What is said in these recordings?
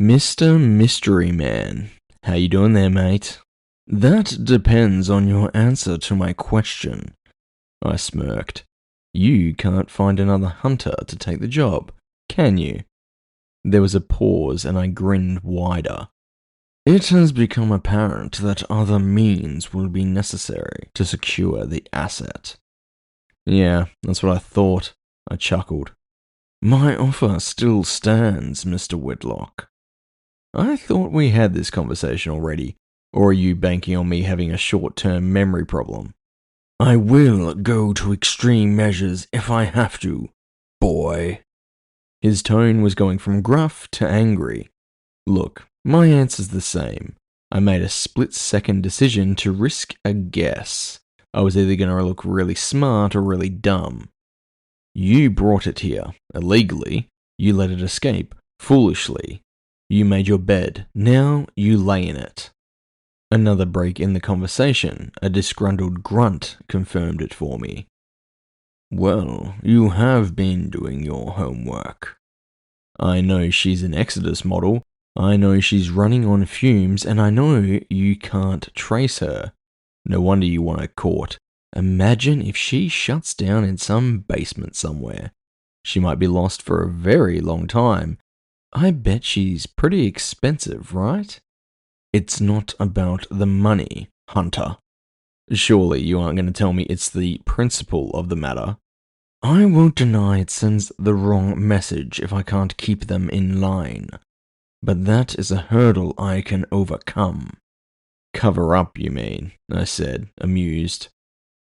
Mr. Mystery Man, how you doing there, mate? That depends on your answer to my question. I smirked. You can't find another hunter to take the job, can you? There was a pause and I grinned wider. It has become apparent that other means will be necessary to secure the asset. Yeah, that's what I thought. I chuckled. My offer still stands, Mr. Whitlock. I thought we had this conversation already, or are you banking on me having a short-term memory problem? I will go to extreme measures if I have to, boy. His tone was going from gruff to angry. Look, my answer's the same. I made a split-second decision to risk a guess. I was either going to look really smart or really dumb. You brought it here, illegally. You let it escape, foolishly. You made your bed, now you lay in it. Another break in the conversation, a disgruntled grunt confirmed it for me. Well, you have been doing your homework. I know she's an Exodus model, I know she's running on fumes, and I know you can't trace her. No wonder you want her caught. Imagine if she shuts down in some basement somewhere. She might be lost for a very long time. I bet she's pretty expensive, right? It's not about the money, Hunter. Surely you aren't going to tell me it's the principle of the matter. I won't deny it sends the wrong message if I can't keep them in line. But that is a hurdle I can overcome. Cover up, you mean? I said, amused.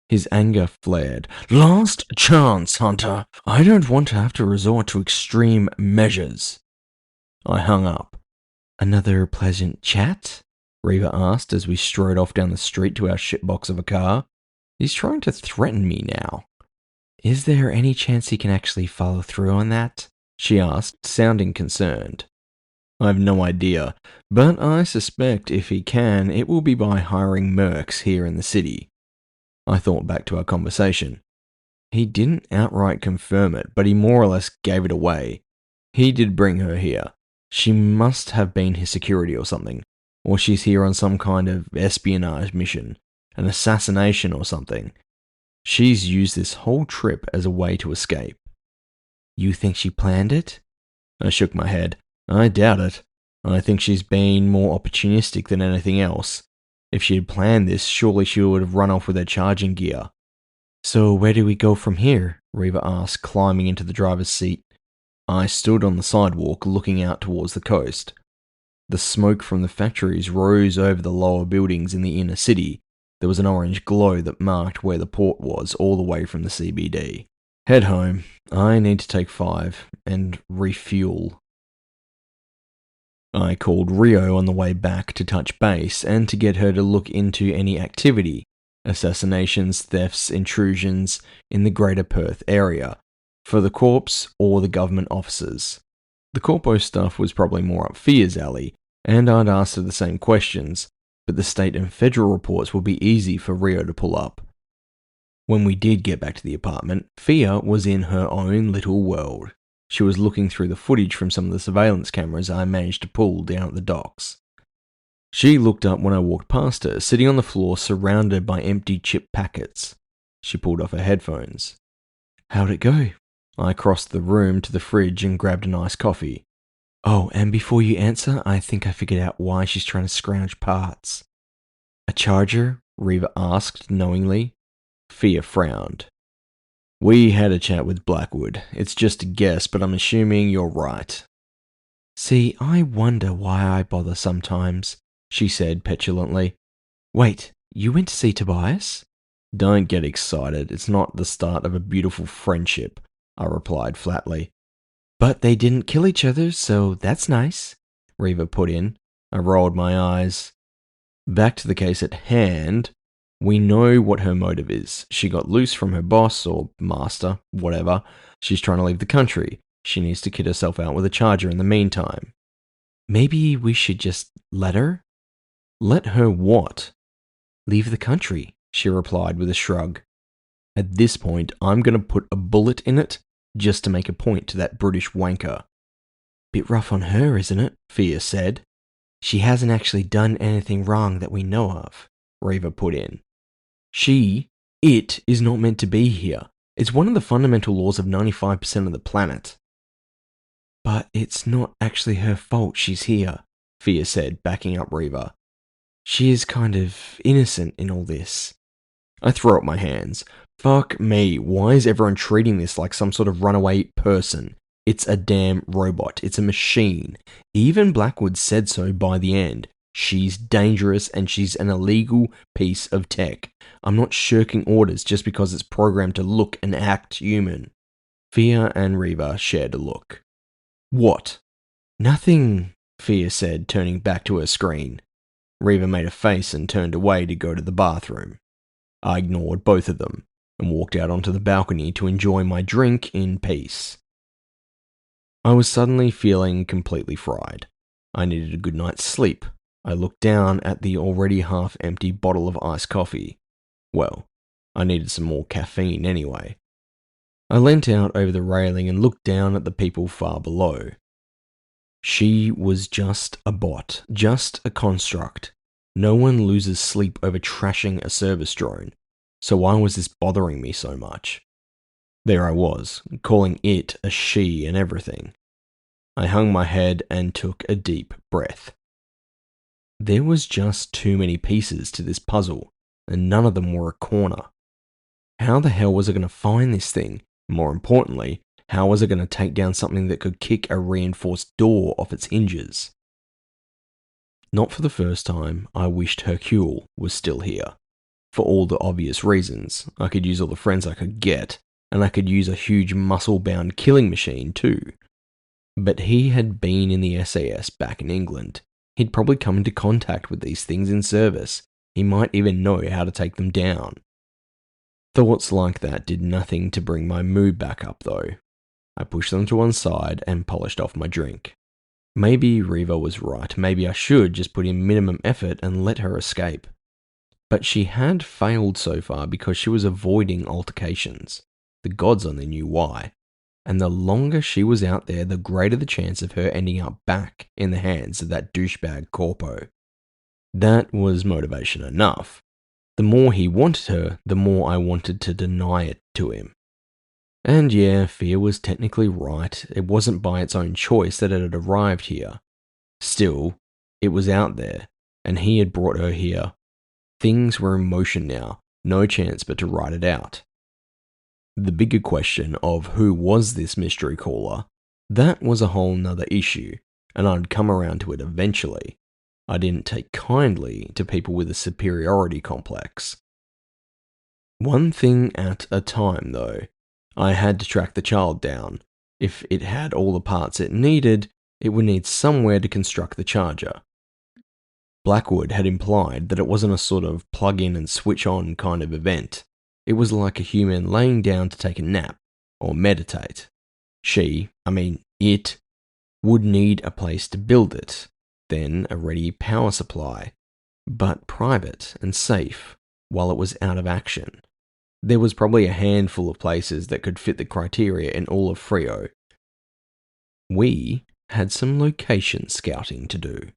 His anger flared. Last chance, Hunter. I don't want to have to resort to extreme measures. I hung up. Another pleasant chat? Reva asked as we strode off down the street to our shitbox of a car. He's trying to threaten me now. Is there any chance he can actually follow through on that? She asked, sounding concerned. I have no idea, but I suspect if he can, it will be by hiring mercs here in the city. I thought back to our conversation. He didn't outright confirm it, but he more or less gave it away. He did bring her here. She must have been his security or something, or she's here on some kind of espionage mission, an assassination or something. She's used this whole trip as a way to escape. You think she planned it? I shook my head. I doubt it. I think she's been more opportunistic than anything else. If she had planned this, surely she would have run off with her charging gear. So where do we go from here? Reva asked, climbing into the driver's seat. I stood on the sidewalk looking out towards the coast. The smoke from the factories rose over the lower buildings in the inner city. There was an orange glow that marked where the port was all the way from the CBD. Head home. I need to take 5 and refuel. I called Rio on the way back to touch base and to get her to look into any activity, assassinations, thefts, intrusions in the greater Perth area, for the corps or the government officers. The corpo stuff was probably more up Fia's alley, and I'd asked her the same questions, but the state and federal reports would be easy for Rio to pull up. When we did get back to the apartment, Fia was in her own little world. She was looking through the footage from some of the surveillance cameras I managed to pull down at the docks. She looked up when I walked past her, sitting on the floor surrounded by empty chip packets. She pulled off her headphones. How'd it go? I crossed the room to the fridge and grabbed an iced coffee. Oh, and before you answer, I think I figured out why she's trying to scrounge parts. A charger? Reva asked knowingly. Fia frowned. We had a chat with Blackwood. It's just a guess, but I'm assuming you're right. See, I wonder why I bother sometimes, she said petulantly. Wait, you went to see Tobias? Don't get excited. It's not the start of a beautiful friendship, I replied flatly. But they didn't kill each other, so that's nice, Reva put in. I rolled my eyes. Back to the case at hand. We know what her motive is. She got loose from her boss or master, whatever. She's trying to leave the country. She needs to kit herself out with a charger in the meantime. Maybe we should just let her? Let her what? Leave the country, she replied with a shrug. At this point, I'm going to put a bullet in it just to make a point to that British wanker. Bit rough on her, isn't it? Fia said. She hasn't actually done anything wrong that we know of, Reva put in. It is not meant to be here. It's one of the fundamental laws of 95% of the planet. But it's not actually her fault she's here, Fia said, backing up Reva. She is kind of innocent in all this. I throw up my hands. Fuck me, why is everyone treating this like some sort of runaway person? It's a damn robot. It's a machine. Even Blackwood said so by the end. She's dangerous and she's an illegal piece of tech. I'm not shirking orders just because it's programmed to look and act human. Fia and Reva shared a look. What? Nothing, Fia said, turning back to her screen. Reva made a face and turned away to go to the bathroom. I ignored both of them and walked out onto the balcony to enjoy my drink in peace. I was suddenly feeling completely fried. I needed a good night's sleep. I looked down at the already half-empty bottle of iced coffee. Well, I needed some more caffeine anyway. I leant out over the railing and looked down at the people far below. She was just a bot, just a construct. No one loses sleep over trashing a service drone, so why was this bothering me so much? There I was, calling it a she and everything. I hung my head and took a deep breath. There was just too many pieces to this puzzle, and none of them were a corner. How the hell was I going to find this thing? More importantly, how was I going to take down something that could kick a reinforced door off its hinges? Not for the first time, I wished Hercule was still here. For all the obvious reasons. I could use all the friends I could get, and I could use a huge muscle-bound killing machine too. But he had been in the SAS back in England. He'd probably come into contact with these things in service. He might even know how to take them down. Thoughts like that did nothing to bring my mood back up though. I pushed them to one side and polished off my drink. Maybe Reva was right. Maybe I should just put in minimum effort and let her escape. But she had failed so far because she was avoiding altercations. The gods only knew why. And the longer she was out there, the greater the chance of her ending up back in the hands of that douchebag corpo. That was motivation enough. The more he wanted her, the more I wanted to deny it to him. And yeah, Fia was technically right. It wasn't by its own choice that it had arrived here. Still, it was out there, and he had brought her here. Things were in motion now, no chance but to ride it out. The bigger question of who was this mystery caller, that was a whole nother issue, and I'd come around to it eventually. I didn't take kindly to people with a superiority complex. One thing at a time, though. I had to track the child down. If it had all the parts it needed, it would need somewhere to construct the charger. Blackwood had implied that it wasn't a sort of plug-in and switch-on kind of event. It was like a human laying down to take a nap, or meditate. It, would need a place to build it, then a ready power supply, but private and safe while it was out of action. There was probably a handful of places that could fit the criteria in all of Frio. We had some location scouting to do.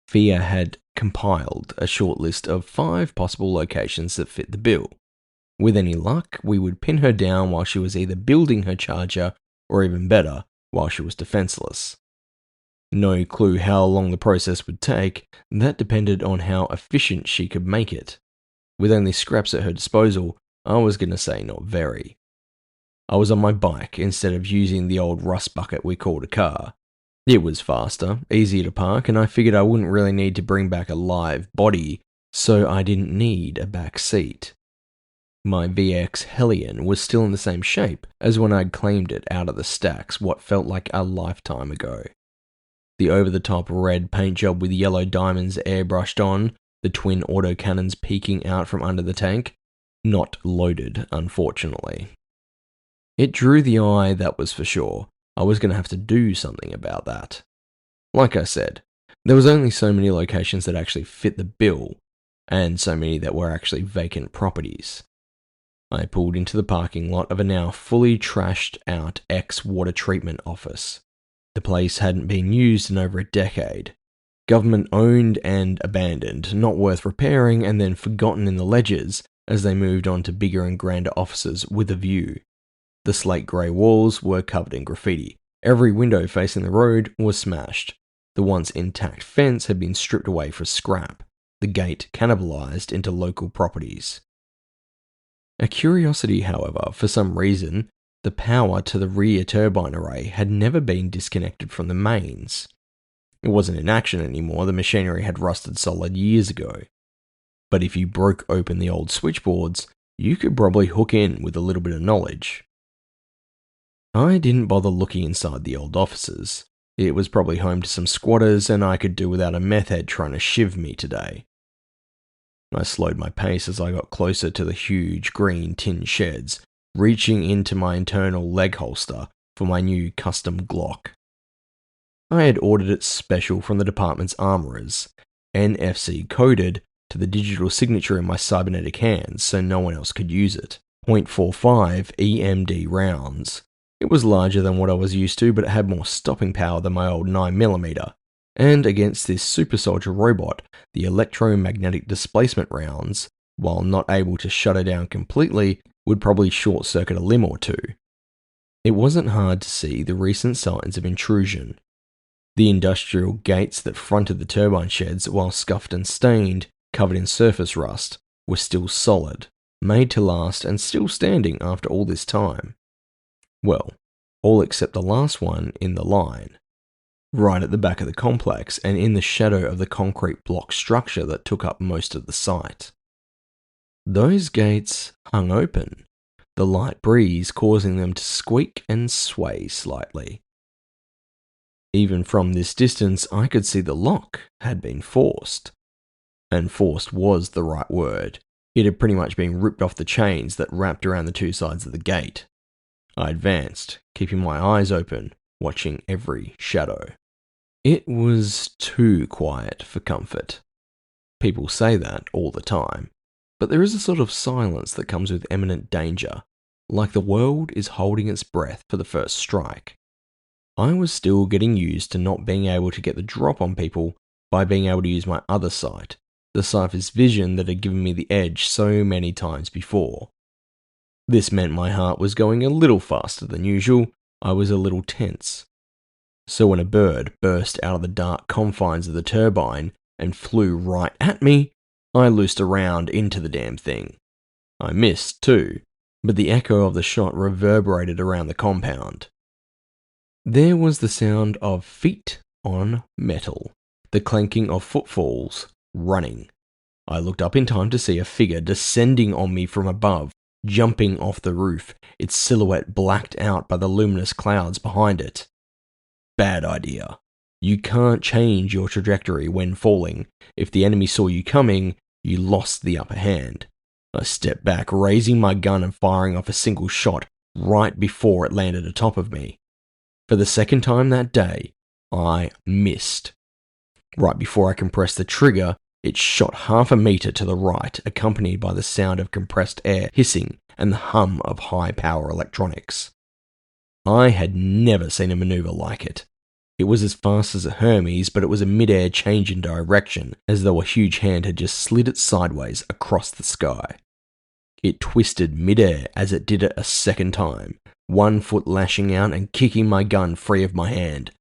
Fia had compiled a short list of 5 possible locations that fit the bill. With any luck, we would pin her down while she was either building her charger, or even better, while she was defenseless. No clue how long the process would take, that depended on how efficient she could make it. With only scraps at her disposal, I was going to say not very. I was on my bike instead of using the old rust bucket we called a car. It was faster, easier to park, and I figured I wouldn't really need to bring back a live body, so I didn't need a back seat. My VX Hellion was still in the same shape as when I'd claimed it out of the stacks what felt like a lifetime ago. The over-the-top red paint job with yellow diamonds airbrushed on, the twin autocannons peeking out from under the tank, not loaded, unfortunately. It drew the eye, that was for sure. I was going to have to do something about that. Like I said, there was only so many locations that actually fit the bill, and so many that were actually vacant properties. I pulled into the parking lot of a now fully trashed out ex-water treatment office. The place hadn't been used in over a decade. Government owned and abandoned, not worth repairing, and then forgotten in the ledgers as they moved on to bigger and grander offices with a view. The slate grey walls were covered in graffiti. Every window facing the road was smashed. The once intact fence had been stripped away for scrap, the gate cannibalized into local properties. A curiosity, however, for some reason, the power to the rear turbine array had never been disconnected from the mains. It wasn't in action anymore, the machinery had rusted solid years ago. But if you broke open the old switchboards, you could probably hook in with a little bit of knowledge. I didn't bother looking inside the old offices. It was probably home to some squatters, and I could do without a meth head trying to shiv me today. I slowed my pace as I got closer to the huge green tin sheds, reaching into my internal leg holster for my new custom Glock. I had ordered it special from the department's armorers, NFC coded to the digital signature in my cybernetic hands so no one else could use it. .45 EMD rounds. It was larger than what I was used to, but it had more stopping power than my old 9mm. And against this super soldier robot, the electromagnetic displacement rounds, while not able to shut her down completely, would probably short-circuit a limb or two. It wasn't hard to see the recent signs of intrusion. The industrial gates that fronted the turbine sheds, while scuffed and stained, covered in surface rust, were still solid, made to last and still standing after all this time. Well, all except the last one in the line. Right at the back of the complex and in the shadow of the concrete block structure that took up most of the site. Those gates hung open, the light breeze causing them to squeak and sway slightly. Even from this distance, I could see the lock had been forced. And forced was the right word. It had pretty much been ripped off the chains that wrapped around the two sides of the gate. I advanced, keeping my eyes open, watching every shadow. It was too quiet for comfort. People say that all the time, but there is a sort of silence that comes with imminent danger, like the world is holding its breath for the first strike. I was still getting used to not being able to get the drop on people by being able to use my other sight, the Cyphers vision that had given me the edge so many times before. This meant my heart was going a little faster than usual. I was a little tense. So when a bird burst out of the dark confines of the turbine and flew right at me, I loosed around into the damn thing. I missed too, but the echo of the shot reverberated around the compound. There was the sound of feet on metal, the clanking of footfalls, running. I looked up in time to see a figure descending on me from above, jumping off the roof, its silhouette blacked out by the luminous clouds behind it. Bad idea. You can't change your trajectory when falling. If the enemy saw you coming, you lost the upper hand. I stepped back, raising my gun and firing off a single shot right before it landed atop of me. For the second time that day, I missed. Right before I compressed the trigger, it shot half a meter to the right, accompanied by the sound of compressed air hissing and the hum of high-power electronics. I had never seen a maneuver like it. It was as fast as a Hermes, but it was a mid-air change in direction, as though a huge hand had just slid it sideways across the sky. It twisted mid-air as it did it a second time, 1 foot lashing out and kicking my gun free of my hand.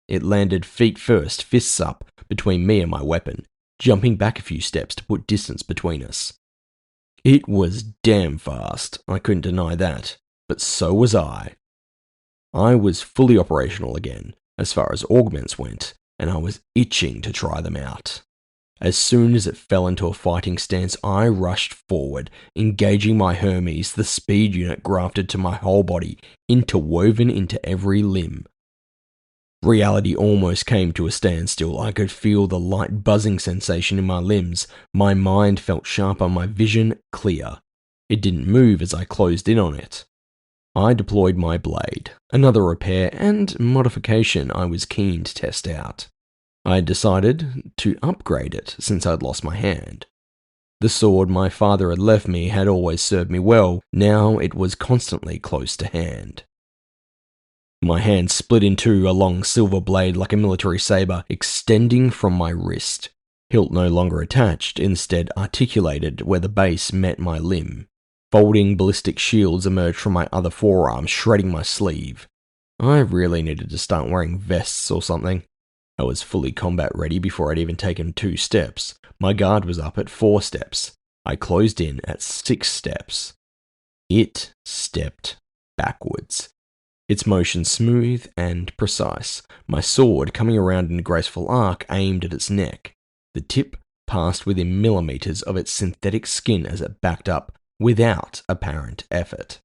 It landed feet first, fists up, between me and my weapon, jumping back a few steps to put distance between us. It was damn fast, I couldn't deny that, but so was I. I was fully operational again, as far as augments went, and I was itching to try them out. As soon as it fell into a fighting stance, I rushed forward, engaging my Hermes, the speed unit grafted to my whole body, interwoven into every limb. Reality almost came to a standstill. I could feel the light buzzing sensation in my limbs. My mind felt sharper, my vision clear. It didn't move as I closed in on it. I deployed my blade, another repair and modification I was keen to test out. I had decided to upgrade it since I'd lost my hand. The sword my father had left me had always served me well, now it was constantly close to hand. My hand split in two, a long silver blade like a military saber extending from my wrist. Hilt no longer attached, instead articulated where the base met my limb. Folding ballistic shields emerged from my other forearm, shredding my sleeve. I really needed to start wearing vests or something. I was fully combat ready before I'd even taken 2 steps. My guard was up at 4 steps. I closed in at 6 steps. It stepped backwards. Its motion smooth and precise, my sword coming around in a graceful arc aimed at its neck. The tip passed within millimeters of its synthetic skin as it backed up, without apparent effort.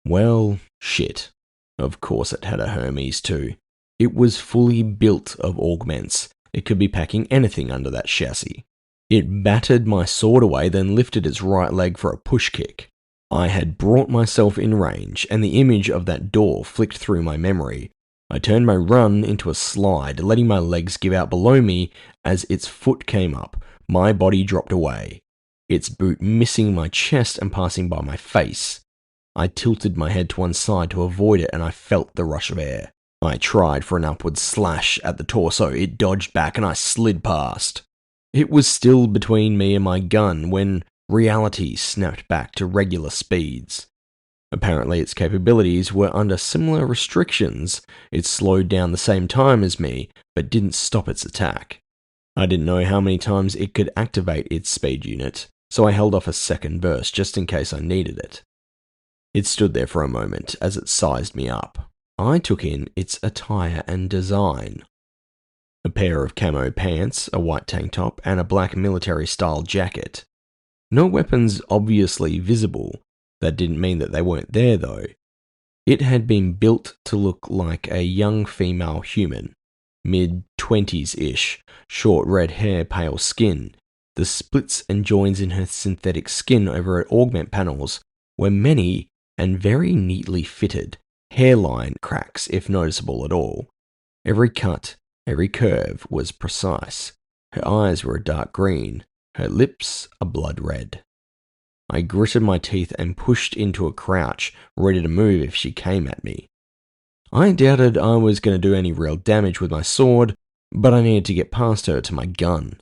Well, shit. Of course it had a Hermes too. It was fully built of augments. It could be packing anything under that chassis. It battered my sword away, then lifted its right leg for a push kick. I had brought myself in range, and the image of that door flicked through my memory. I turned my run into a slide, letting my legs give out below me as its foot came up. My body dropped away, its boot missing my chest and passing by my face. I tilted my head to one side to avoid it, and I felt the rush of air. I tried for an upward slash at the torso. It dodged back, and I slid past. It was still between me and my gun when reality snapped back to regular speeds. Apparently its capabilities were under similar restrictions. It slowed down the same time as me, but didn't stop its attack. I didn't know how many times it could activate its speed unit, so I held off a second burst just in case I needed it. It stood there for a moment as it sized me up. I took in its attire and design. A pair of camo pants, a white tank top, and a black military-style jacket. No weapons obviously visible. That didn't mean that they weren't there, though. It had been built to look like a young female human, mid-20s-ish, short red hair, pale skin. The splits and joins in her synthetic skin over her augment panels were many and very neatly fitted, hairline cracks if noticeable at all. Every cut, every curve was precise. Her eyes were a dark green, her lips a blood red. I gritted my teeth and pushed into a crouch, ready to move if she came at me. I doubted I was going to do any real damage with my sword, but I needed to get past her to my gun.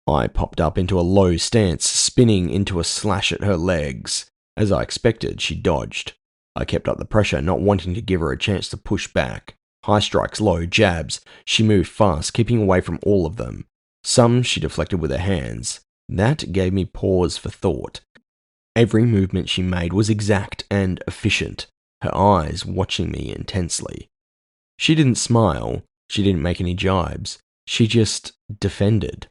I popped up into a low stance, spinning into a slash at her legs. As I expected, she dodged. I kept up the pressure, not wanting to give her a chance to push back. High strikes, low jabs. She moved fast, keeping away from all of them. Some she deflected with her hands. That gave me pause for thought. Every movement she made was exact and efficient, her eyes watching me intensely. She didn't smile, she didn't make any jibes, she just defended.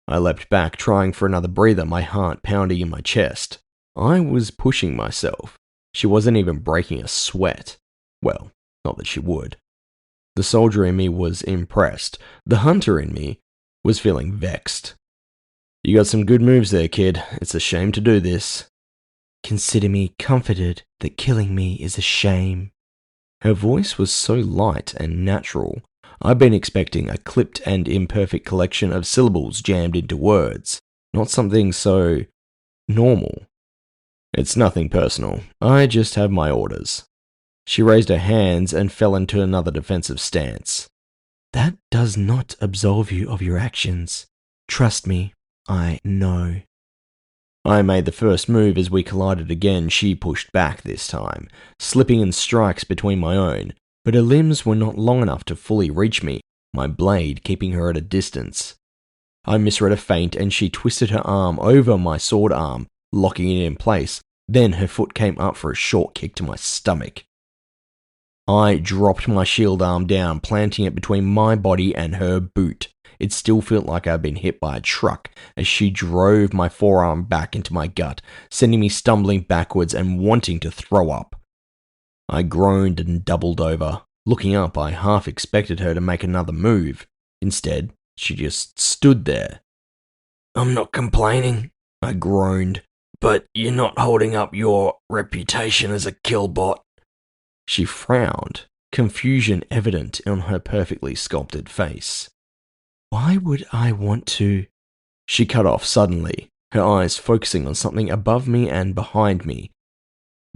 I leapt back, trying for another breather, my heart pounding in my chest. I was pushing myself. She wasn't even breaking a sweat. Well, not that she would. The soldier in me was impressed. The hunter in me was feeling vexed. You got some good moves there, kid. It's a shame to do this. Consider me comforted that killing me is a shame. Her voice was so light and natural. I'd been expecting a clipped and imperfect collection of syllables jammed into words, not something so normal. It's nothing personal. I just have my orders. She raised her hands and fell into another defensive stance. That does not absolve you of your actions. Trust me, I know. I made the first move as we collided again. She pushed back this time, slipping in strikes between my own, but her limbs were not long enough to fully reach me, my blade keeping her at a distance. I misread a feint and she twisted her arm over my sword arm, locking it in place. Then her foot came up for a short kick to my stomach. I dropped my shield arm down, planting it between my body and her boot. It still felt like I'd been hit by a truck as she drove my forearm back into my gut, sending me stumbling backwards and wanting to throw up. I groaned and doubled over. Looking up, I half expected her to make another move. Instead, she just stood there. I'm not complaining, I groaned, but you're not holding up your reputation as a killbot. She frowned, confusion evident on her perfectly sculpted face. Why would I want to? She cut off suddenly. her eyes focusing on something above me and behind me.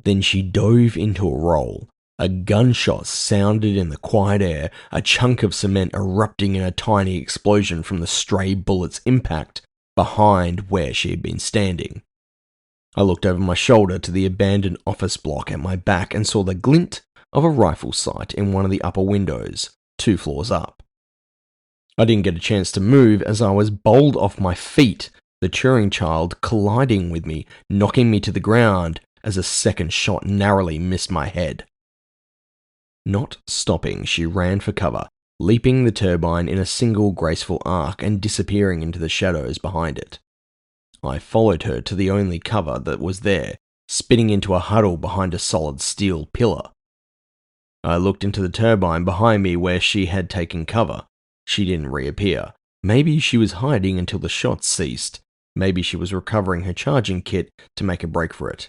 Then she dove into a roll. A gunshot sounded in the quiet air, a chunk of cement erupting in a tiny explosion from the stray bullet's impact behind where she had been standing. I looked over my shoulder to the abandoned office block at my back and saw the glint of a rifle sight in one of the upper windows, 2 floors up. I didn't get a chance to move as I was bowled off my feet, the Turing child colliding with me, knocking me to the ground as a second shot narrowly missed my head. Not stopping, she ran for cover, leaping the turbine in a single graceful arc and disappearing into the shadows behind it. I followed her to the only cover that was there, spinning into a huddle behind a solid steel pillar. I looked into the turbine behind me where she had taken cover. She didn't reappear. Maybe she was hiding until the shots ceased. Maybe she was recovering her charging kit to make a break for it.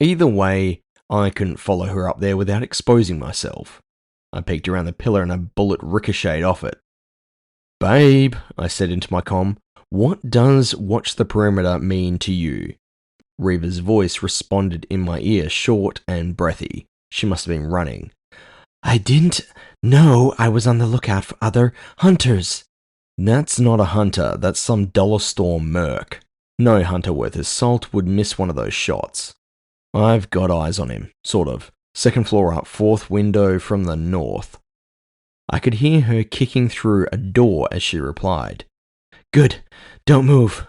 Either way, I couldn't follow her up there without exposing myself. I peeked around the pillar and a bullet ricocheted off it. "Babe," I said into my comm, "what does watch the perimeter mean to you?" Reva's voice responded in my ear, short and breathy. She must have been running. "I didn't know I was on the lookout for other hunters." "That's not a hunter, that's some dollar store merc. No hunter worth his salt would miss one of those shots. I've got eyes on him, sort of. 2nd floor up, 4th window from the north." I could hear her kicking through a door as she replied. "Good, don't move."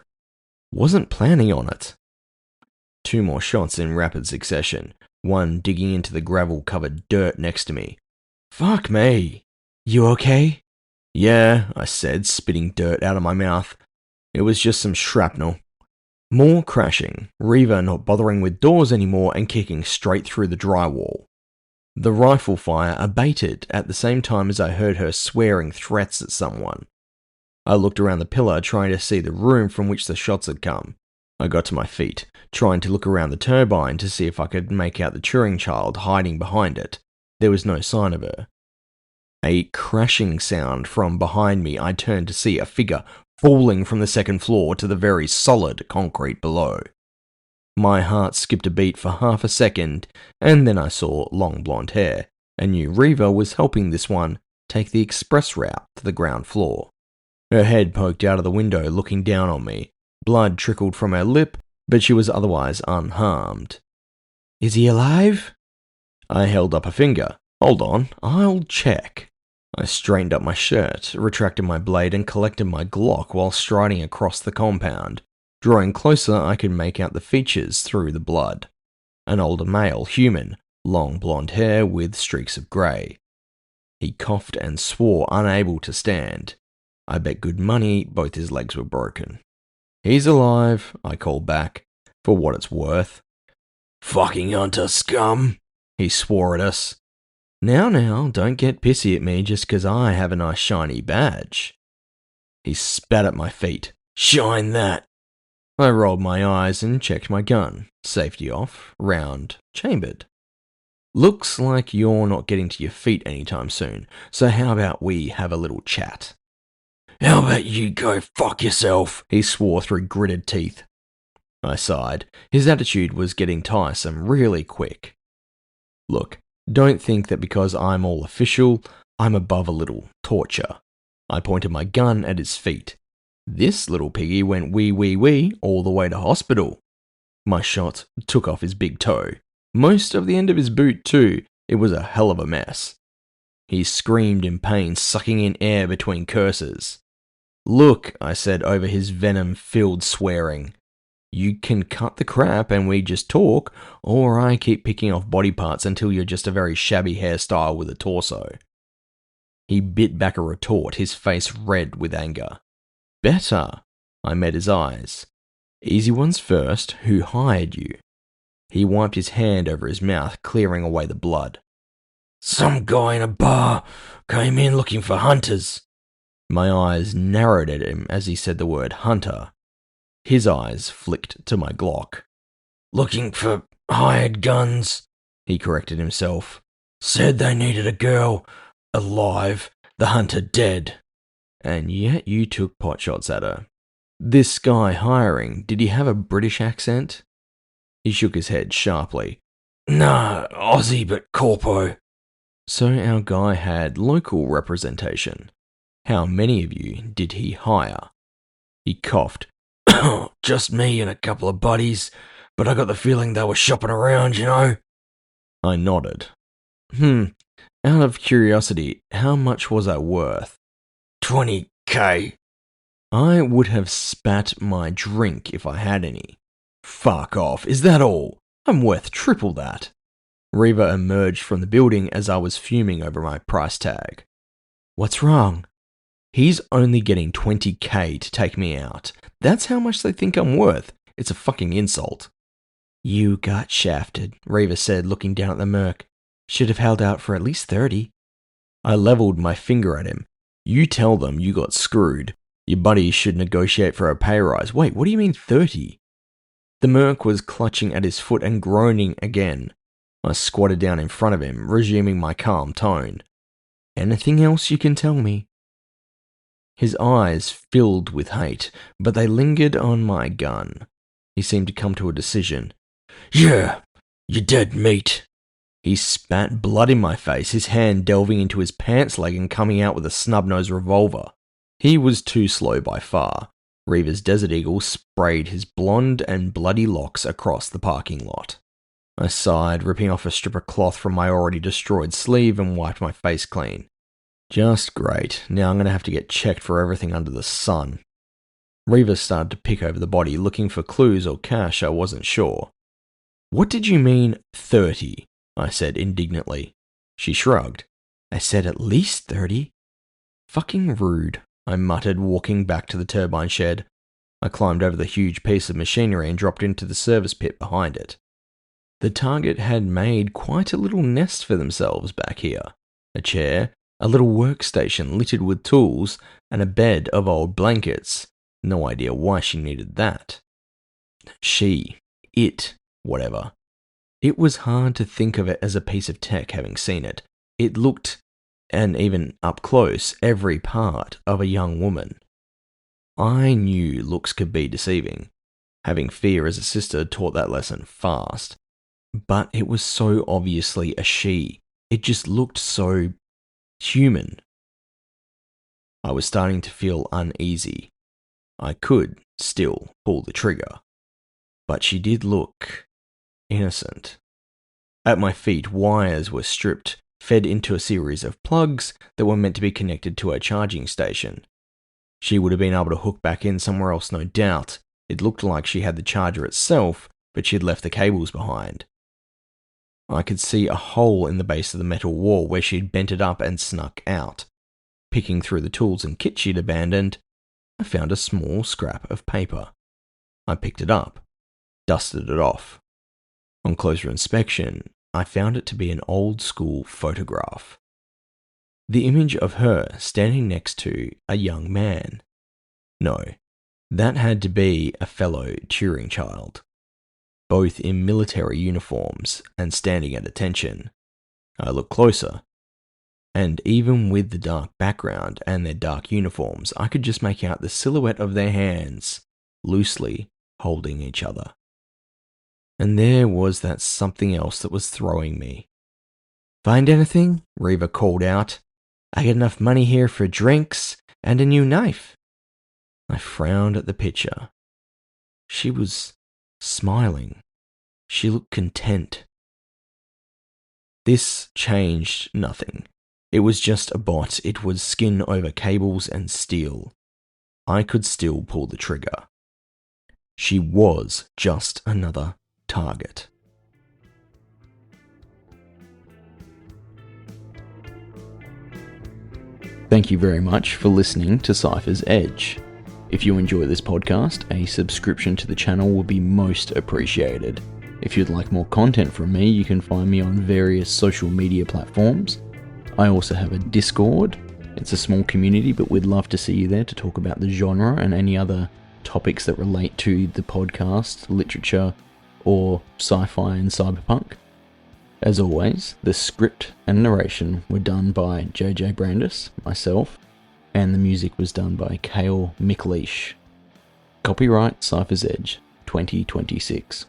Wasn't planning on it. 2 more shots in rapid succession, one digging into the gravel-covered dirt next to me. "Fuck me." "You okay?" "Yeah," I said, spitting dirt out of my mouth. "It was just some shrapnel." More crashing, Reva not bothering with doors anymore and kicking straight through the drywall. The rifle fire abated at the same time as I heard her swearing threats at someone. I looked around the pillar, trying to see the room from which the shots had come. I got to my feet, trying to look around the turbine to see if I could make out the Turing child hiding behind it. There was no sign of her. A crashing sound from behind me. I turned to see a figure falling from the 2nd floor to the very solid concrete below. My heart skipped a beat for half a second, and then I saw long blonde hair, and knew Reva was helping this one take the express route to the ground floor. Her head poked out of the window, looking down on me. Blood trickled from her lip, but she was otherwise unharmed. "Is he alive?" I held up a finger. "Hold on, I'll check." I straightened up my shirt, retracted my blade, and collected my Glock while striding across the compound. Drawing closer, I could make out the features through the blood. An older male, human, long blonde hair with streaks of grey. He coughed and swore, unable to stand. I bet good money both his legs were broken. "He's alive," I called back, for what it's worth. "Fucking hunter scum," he swore at us. Now, don't get pissy at me just 'cause I have a nice shiny badge." He spat at my feet. "Shine that." I rolled my eyes and checked my gun. Safety off, round, chambered. "Looks like you're not getting to your feet anytime soon, so how about we have a little chat?" "How about you go fuck yourself?" he swore through gritted teeth. I sighed. His attitude was getting tiresome really quick. "Look, don't think that because I'm all official, I'm above a little torture." I pointed my gun at his feet. This little piggy went wee all the way to hospital. My shot took off his big toe. Most of the end of his boot too. It was a hell of a mess. He screamed in pain, sucking in air between curses. "Look," I said over his venom-filled swearing. "You can cut the crap and we just talk, or I keep picking off body parts until you're just a very shabby hairstyle with a torso." He bit back a retort, his face red with anger. "Better." I met his eyes. "Easy ones first. Who hired you?" He wiped his hand over his mouth, clearing away the blood. "Some guy in a bar came in looking for hunters." My eyes narrowed at him as he said the word hunter. His eyes flicked to my Glock. "Looking for hired guns," he corrected himself. "Said they needed a girl alive, the hunter dead. And yet you took potshots at her." This guy hiring, did he have a British accent? He shook his head sharply. Nah, Aussie but corpo. So our guy had local representation. How many of you did he hire? He coughed. Just me and a couple of buddies, but I got the feeling they were shopping around, you know? I nodded. Out of curiosity, how much was I worth? 20K. I would have spat my drink if I had any. Fuck off, is that all? I'm worth triple that. Reva emerged from the building as I was fuming over my price tag. What's wrong? He's only getting 20K to take me out. That's how much they think I'm worth. It's a fucking insult. You got shafted, Reva said, looking down at the merc. Should have held out for at least 30. I leveled my finger at him. You tell them you got screwed. Your buddies should negotiate for a pay rise. Wait, what do you mean 30? The merc was clutching at his foot and groaning again. I squatted down in front of him, resuming my calm tone. Anything else you can tell me? His eyes filled with hate, but they lingered on my gun. He seemed to come to a decision. Yeah, you dead meat. He spat blood in my face, his hand delving into his pants leg and coming out with a snub-nosed revolver. He was too slow by far. Reva's Desert Eagle sprayed his blonde and bloody locks across the parking lot. I sighed, ripping off a strip of cloth from my already destroyed sleeve and wiped my face clean. Just great. Now I'm going to have to get checked for everything under the sun. Reva started to pick over the body, looking for clues or cash. I wasn't sure. What did you mean, 30? I said indignantly. She shrugged. I said at least 30. Fucking rude, I muttered, walking back to the turbine shed. I climbed over the huge piece of machinery and dropped into the service pit behind it. The target had made quite a little nest for themselves back here. A chair, a little workstation littered with tools, and a bed of old blankets. No idea why she needed that. Whatever. It was hard to think of it as a piece of tech having seen it. It looked, and even up close, every part of a young woman. I knew looks could be deceiving. Having fear as a sister taught that lesson fast. But it was so obviously a she. It just looked so human. I was starting to feel uneasy. I could still pull the trigger. But she did look innocent. At my feet, wires were stripped, fed into a series of plugs that were meant to be connected to a charging station. She would have been able to hook back in somewhere else, no doubt. It looked like she had the charger itself, but she'd left the cables behind. I could see a hole in the base of the metal wall where she'd bent it up and snuck out. Picking through the tools and kit she'd abandoned, I found a small scrap of paper. I picked it up, dusted it off. On closer inspection, I found it to be an old-school photograph. The image of her standing next to a young man. No, that had to be a fellow Turing child. Both in military uniforms and standing at attention. I looked closer, and even with the dark background and their dark uniforms, I could just make out the silhouette of their hands, loosely holding each other. And there was that something else that was throwing me. Find anything? Reva called out. I get enough money here for drinks and a new knife. I frowned at the picture. She was smiling. She looked content. This changed nothing. It was just a bot. It was skin over cables and steel. I could still pull the trigger. She was just another target. Thank you very much for listening to Cyphers Edge. If you enjoy this podcast, a subscription to the channel would be most appreciated. If you'd like more content from me, you can find me on various social media platforms. I also have a Discord. It's a small community, but we'd love to see you there to talk about the genre and any other topics that relate to the podcast, literature, or sci-fi and cyberpunk. As always, the script and narration were done by JJ Brandis, myself, and the music was done by Cale McLeish. Copyright Cyphers Edge 2026.